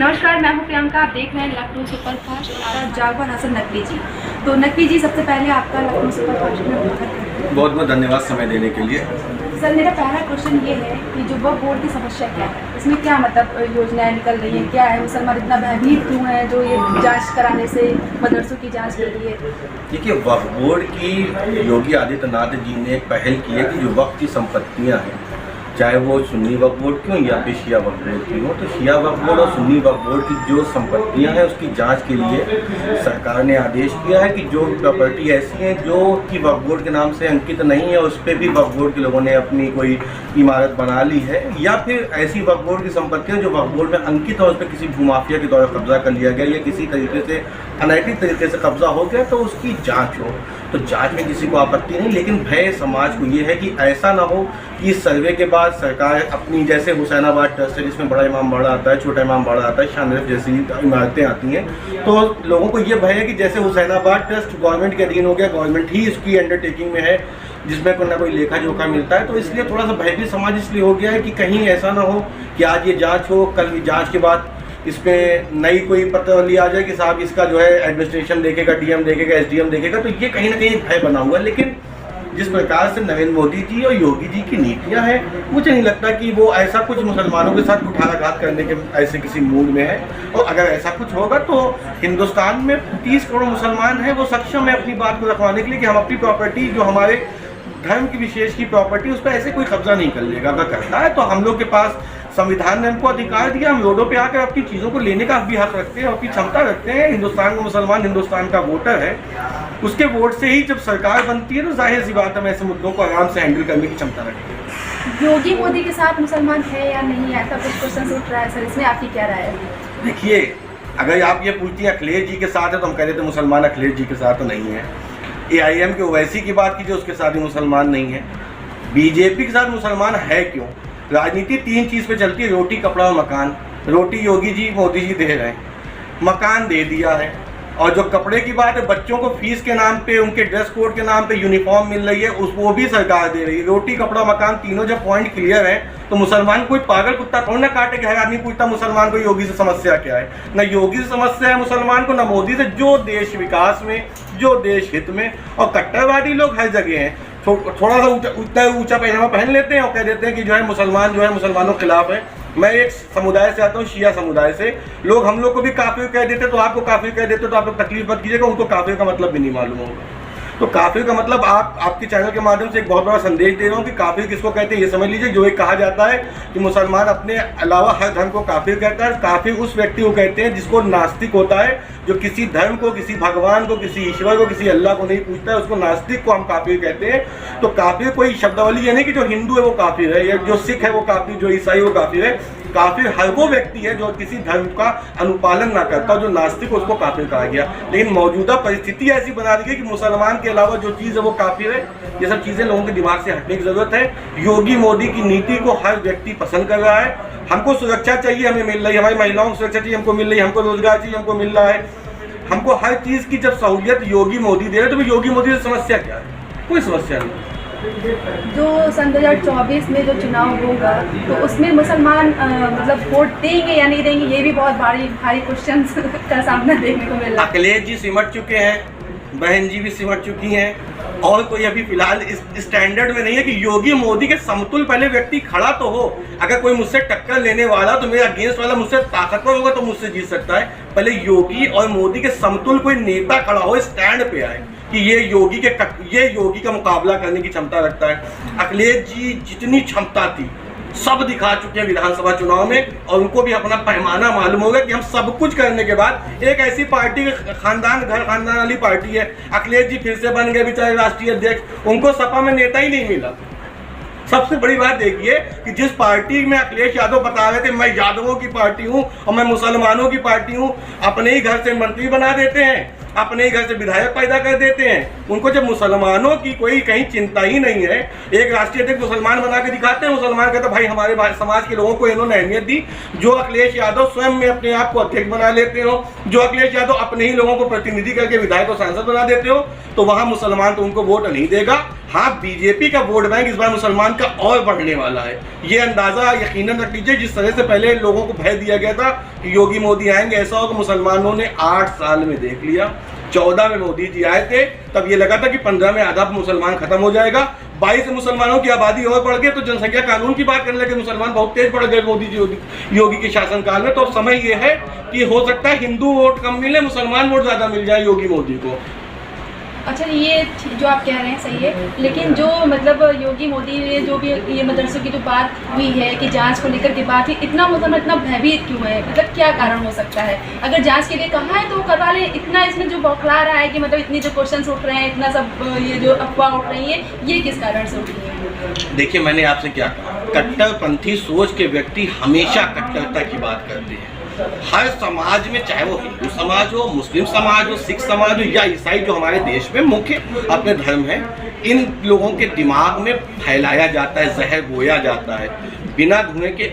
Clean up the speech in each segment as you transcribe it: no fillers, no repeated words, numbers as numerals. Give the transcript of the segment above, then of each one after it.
नमस्कार, मैं हूं प्रियंका। आप देख रहे हैं लखनऊ सुपरफास्ट और जागवान हसन नकवी जी। तो नकवी जी, सबसे पहले आपका लखनऊ सुपरफास्ट में बहुत बहुत धन्यवाद समय देने के लिए। सर, मेरा पहला क्वेश्चन ये है कि जो वक्फ बोर्ड की समस्या क्या है, इसमें क्या मतलब योजनाएं निकल रही हैं, क्या है मुसलमान इतना भयभीत क्यों है जो ये जांच कराने से मदरसों की जांच के लिए? देखिए, वक्फ बोर्ड की योगी आदित्यनाथ जी ने एक पहल की है कि जो वक्फ की संपत्तियां हैं, चाहे वो सुन्नी वक्फ बोर्ड की हो या फिर शिया वक्फ बोर्ड की हो, तो शिया वक्फ बोर्ड और सुन्नी वक्फ बोर्ड की जो संपत्तियां हैं उसकी जांच के लिए सरकार ने आदेश किया है कि जो प्रॉपर्टी ऐसी हैं जो कि वक्फ बोर्ड के नाम से अंकित नहीं है, उस पर भी वक्फ बोर्ड के लोगों ने अपनी कोई इमारत बना ली है, या फिर ऐसी वक्फ बोर्ड की संपत्तियां जो वक्फ बोर्ड में अंकित है उस पर किसी भूमाफिया के द्वारा कब्जा कर लिया गया या किसी तरीके से अनैतिक तरीके से कब्जा हो गया, तो उसकी जाँच हो। तो जांच में किसी को आपत्ति नहीं, लेकिन भय समाज को ये है कि ऐसा ना हो कि इस सर्वे के बाद सरकार अपनी, जैसे हुसैनाबाद ट्रस्ट है जिसमें बड़ा इमाम बाड़ा आता है, छोटा इमाम बाड़ा आता है, शानरफ जैसी इमारतें आती हैं, तो लोगों को ये भय है कि जैसे हुसैनाबाद ट्रस्ट गवर्नमेंट के अधीन हो गया, गवर्नमेंट ही इसकी अंडरटेकिंग में है जिसमें कोई ना कोई लेखा जोखा मिलता है, तो इसलिए थोड़ा सा भयभीत समाज इसलिए हो गया है कि कहीं ऐसा ना हो कि आज ये जाँच हो, कल जाँच के बाद इसमें नई कोई पत्रावली आ जाए कि साहब इसका जो है एडमिनिस्ट्रेशन देखेगा, डीएम देखेगा, एसडीएम देखेगा, तो ये कहीं ना कहीं भय बना हुआ है। लेकिन जिस प्रकार से नरेंद्र मोदी जी और योगी जी की नीतियां हैं, मुझे नहीं लगता कि वो ऐसा कुछ मुसलमानों के साथ कुठाराघात करने के ऐसे किसी मूड में है, और अगर ऐसा कुछ होगा तो हिंदुस्तान में 30 करोड़ मुसलमान हैं, वो सक्षम है अपनी बात को रखवाने के लिए कि हम अपनी प्रॉपर्टी, जो हमारे धर्म की विशेष की प्रॉपर्टी, उस पर ऐसे कोई कब्जा नहीं कर लेगा। अगर करता है तो हम लोग के पास संविधान ने हमको अधिकार दिया, हम रोडों पे आकर अपनी चीज़ों को लेने का भी हक रखते हैं, अपनी क्षमता रखते हैं। हिंदुस्तान का मुसलमान हिंदुस्तान का वोटर है, उसके वोट से ही जब सरकार बनती है तो जाहिर सी बात है हम ऐसे मुद्दों को आराम से हैंडल करने की क्षमता रखते हैं। योगी मोदी के साथ मुसलमान है या नहीं, ऐसा कुछ क्वेश्चन उठ रहा है सर, इसमें आपकी क्या राय है? देखिए, अगर आप ये पूछती हैं अखिलेश जी के साथ है तो हम कह देते मुसलमान अखिलेश जी के साथ तो नहीं है। AIM के ओवैसी की बात कीजिए, उसके साथ भी मुसलमान नहीं है। बीजेपी के साथ मुसलमान है क्यों? राजनीति 3 चीज़ पे चलती है, रोटी, कपड़ा और मकान। रोटी योगी जी मोदी जी दे रहे हैं, मकान दे दिया है, और जो कपड़े की बात है, बच्चों को फीस के नाम पे, उनके ड्रेस कोड के नाम पे यूनिफॉर्म मिल रही है, वो भी सरकार दे रही है। रोटी, कपड़ा, मकान, तीनों जब पॉइंट क्लियर है तो मुसलमान कोई पागल कुत्ता थोड़ा ना काटे कि हर आदमी पूछता मुसलमान को योगी से समस्या क्या है। ना योगी से समस्या है मुसलमान को, ना मोदी से। जो देश विकास में, जो देश हित में, और कट्टरवादी लोग हर जगह हैं, थोड़ा सा उतना ऊंचा पहनावा पहन लेते हैं और कह देते हैं कि जो है मुसलमान जो है मुसलमानों के खिलाफ है। मैं एक समुदाय से आता हूँ, शिया समुदाय से। लोग हम लोग को भी काफिर कह देते, तो आपको काफिर कह देते, तो आप लोग तकलीफ मत कीजिएगा, उनको काफिर का मतलब भी नहीं मालूम होगा। तो काफिर का मतलब आपके चैनल के माध्यम से एक बहुत बड़ा संदेश दे रहा हूँ कि काफिर किसको कहते हैं ये समझ लीजिए। जो एक कहा जाता है कि मुसलमान अपने अलावा हर धर्म को काफिर कहता है, काफिर उस व्यक्ति को कहते हैं जिसको नास्तिक होता है, जो किसी धर्म को, किसी भगवान को, किसी ईश्वर को, किसी अल्लाह को नहीं पूछता है, उसको नास्तिक को हम काफिर कहते हैं। तो काफिर कोई शब्दावली ये नहीं कि जो हिंदू है वो काफिर है, या जो सिख है वो काफिर, जो ईसाई है वो काफिर है। काफिर हर वो व्यक्ति है जो किसी धर्म का अनुपालन ना करता, जो नास्तिक, उसको काफिर कहा गया। लेकिन मौजूदा परिस्थिति ऐसी बना दी गई कि मुसलमान के अलावा जो चीज़ है वो काफिर है। ये सब चीज़ें लोगों के दिमाग से हटने की जरूरत है। योगी मोदी की नीति को हर व्यक्ति पसंद कर रहा है। हमको सुरक्षा चाहिए, हमें मिल रही है, हमारी महिलाओं को सुरक्षा चाहिए, हमको मिल रही है, हमको रोजगार चाहिए, हमको मिल रहा है, हमको हर चीज़ की जब सहूलियत योगी मोदी दे रहे तो योगी मोदी से समस्या क्या है? कोई समस्या नहीं। जो सन 2024 में जो चुनाव होगा तो उसमें मुसलमान मतलब वोट देंगे या नहीं देंगे, ये भी बहुत भारी क्वेश्चन का सामना देखने को मिल रहा है। अखिलेश जी सिमट चुके हैं, बहन जी भी सिमट चुकी हैं, और कोई अभी फिलहाल इस स्टैंडर्ड में नहीं है कि योगी मोदी के समतुल पहले व्यक्ति खड़ा तो हो। अगर कोई मुझसे टक्कर लेने वाला, तो मेरा अगेंस्ट वाला मुझसे ताकतवर होगा तो मुझसे जीत सकता है। पहले योगी और मोदी के समतुल कोई नेता खड़ा हो, स्टैंड पे आए कि ये योगी का मुकाबला करने की क्षमता रखता है। अखिलेश जी जितनी क्षमता थी सब दिखा चुके हैं विधानसभा चुनाव में, और उनको भी अपना पैमाना मालूम होगा कि हम सब कुछ करने के बाद एक ऐसी पार्टी, खानदान वाली पार्टी है। अखिलेश जी फिर से बन गए बेचारे राष्ट्रीय अध्यक्ष, उनको सपा में नेता ही नहीं मिला। सबसे बड़ी बात देखिए कि जिस पार्टी में अखिलेश यादव बता रहे थे मैं यादवों की पार्टी हूँ और मैं मुसलमानों की पार्टी हूँ, अपने ही घर से मंत्री बना देते हैं। अपने ही घर से विधायक पैदा कर देते हैं। उनको जब मुसलमानों की कोई कहीं चिंता ही नहीं है, एक राष्ट्रीय अध्यक्ष मुसलमान बना के दिखाते हैं, मुसलमान कहते भाई हमारे समाज के लोगों को इन्होंने अहमियत दी। जो अखिलेश यादव स्वयं में अपने आप को अध्यक्ष बना लेते हो, जो अखिलेश यादव अपने ही लोगों को प्रतिनिधि करके विधायक और सांसद बना देते हो, तो वहां मुसलमान तो उनको वोट नहीं देगा। हाँ, बीजेपी का वोट बैंक इस बार मुसलमान का और बढ़ने वाला है, ये अंदाजा यकीनन रख लीजिए। जिस तरह से पहले लोगों को भय दिया गया था कि योगी मोदी आएंगे, ऐसा होगा, मुसलमानों ने 8 साल में देख लिया। 14 में मोदी जी आए थे, तब ये लगा था कि 15 में आधा मुसलमान खत्म हो जाएगा। 22 मुसलमानों की आबादी और बढ़ गई, तो जनसंख्या कानून की बात करने लगे, मुसलमान बहुत तेज बढ़ गए मोदी जी योगी के शासनकाल में। तो अब समय ये है कि हो सकता है हिंदू वोट कम मिले, मुसलमान वोट ज्यादा मिल जाए योगी मोदी को। अच्छा, ये जो आप कह रहे हैं सही है, लेकिन जो मतलब योगी मोदी ने जो भी ये मदरसों की जो बात हुई है कि जांच को लेकर के बात है, इतना मतलब इतना भयभीत क्यों है? मतलब क्या कारण हो सकता है? अगर जांच के लिए कहा है तो करवा ले। इतना इसमें जो बौखला रहा है कि मतलब इतने जो क्वेश्चंस उठ रहे हैं, इतना सब ये जो अफवाह उठ रही है, ये किस कारण से उठ रही है? देखिए, मैंने आपसे क्या कहा, कट्टरपंथी सोच के व्यक्ति हमेशा कट्टरता की बात करते हैं। हर समाज में, चाहे वो हिंदू समाज हो, मुस्लिम समाज हो, सिख समाज हो या ईसाई, जो हमारे देश में मुख्य अपने धर्म है, इन लोगों के दिमाग में फैलाया जाता है, जहर बोया जाता है। बिना धुएं के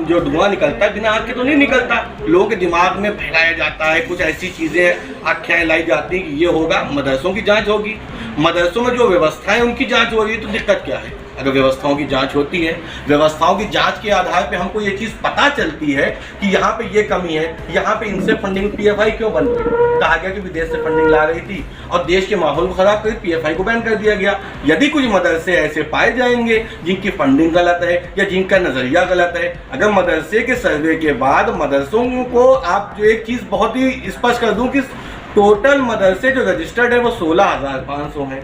जो धुआं निकलता है, बिना आग के तो नहीं निकलता। लोगों के दिमाग में फैलाया जाता है, कुछ ऐसी चीज़ें आख्याएं लाई जाती हैं कि ये होगा, मदरसों की जांच होगी, मदरसों में जो व्यवस्थाएं उनकी जांच हो रही है, तो दिक्कत क्या है? अगर व्यवस्थाओं की जांच होती है, व्यवस्थाओं की जांच के आधार पे हमको ये चीज़ पता चलती है कि यहाँ पे ये कमी है, यहाँ पे इनसे फंडिंग पीएफआई क्यों बन गई, कहा गया कि विदेश से फंडिंग ला रही थी और देश के माहौल को खराब कर पीएफआई को बैन कर दिया गया। यदि कुछ मदरसे ऐसे पाए जाएंगे जिनकी फंडिंग गलत है या जिनका नजरिया गलत है, अगर मदरसे के सर्वे के बाद मदरसों को, आप जो एक चीज़ बहुत ही स्पष्ट कर दूँ कि टोटल मदरसे जो रजिस्टर्ड है वो 16,500 हैं,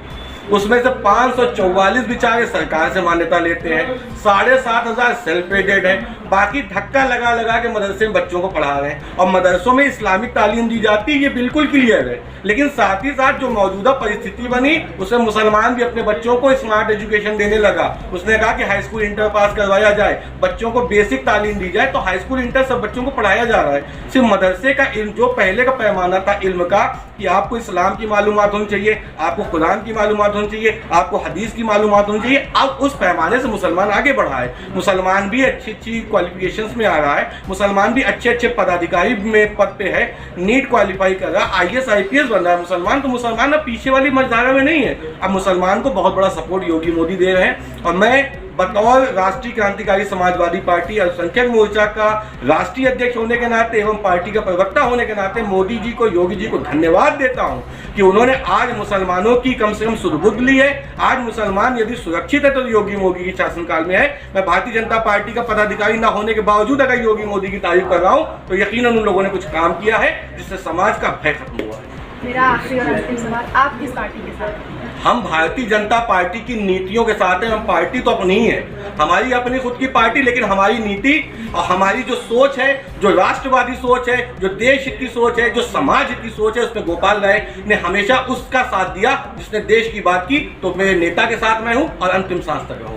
उसमें से 544 बेचारे सरकार से मान्यता लेते हैं, 7,500 सेल्फ एडेड है, बाकी धक्का लगा लगा के मदरसे में बच्चों को पढ़ा रहे हैं। और मदरसों में इस्लामिक तालीम दी जाती है, ये बिल्कुल क्लियर है, लेकिन साथ ही साथ जो मौजूदा परिस्थिति बनी, उसमें मुसलमान भी अपने बच्चों को स्मार्ट एजुकेशन देने लगा। उसने कहा कि हाई स्कूल इंटर पास करवाया जाए, बच्चों को बेसिक तालीम दी जाए, तो हाई स्कूल इंटर सब बच्चों को पढ़ाया जा रहा है। सिर्फ मदरसे का इल्म, जो पहले का पैमाना था इल्म का कि आपको इस्लाम की मालूमात होनी चाहिए, आपको कुरान की मालूमात होनी चाहिए, आपको हदीस की मालूमात होनी चाहिए, अब उस पैमाने से मुसलमान आगे बढ़ा है। मुसलमान भी अच्छी अच्छी क्वालिफिकेशंस में आ रहा है, मुसलमान भी अच्छे अच्छे पदाधिकारी में पद पे है, नीट क्वालिफाई कर रहा है, IAS IPS बन रहा है मुसलमान। तो मुसलमान अब पीछे वाली मझधारा में नहीं है, अब मुसलमान को बहुत बड़ा सपोर्ट योगी मोदी दे रहे हैं। और मैं बतौर राष्ट्रीय क्रांतिकारी समाजवादी पार्टी अल्पसंख्यक मोर्चा का राष्ट्रीय अध्यक्ष होने के नाते एवं पार्टी का प्रवक्ता होने के नाते मोदी जी को, योगी जी को धन्यवाद देता हूं कि उन्होंने आज मुसलमानों की कम से कम सुध-बुध ली है। आज मुसलमान यदि सुरक्षित है तो योगी मोदी के शासनकाल में है। मैं भारतीय जनता पार्टी का पदाधिकारी न होने के बावजूद अगर योगी मोदी की तारीफ कर रहा हूं तो यकीनन उन लोगों ने कुछ काम किया है जिससे समाज का भय खत्म हुआ है। मेरा आखिरी और अंतिम सवाल, आप किस पार्टी के साथ हैं? हम भारतीय जनता पार्टी की नीतियों के साथ हैं। हम पार्टी तो अपनी ही है, हमारी अपनी खुद की पार्टी, लेकिन हमारी नीति और हमारी जो सोच है, जो राष्ट्रवादी सोच है, जो देश हित की सोच है, जो समाज हित की सोच है, उसमें गोपाल राय ने हमेशा उसका साथ दिया जिसने देश की बात की। तो मेरे नेता के साथ मैं हूं और अंतिम सांस तक रहूंगा।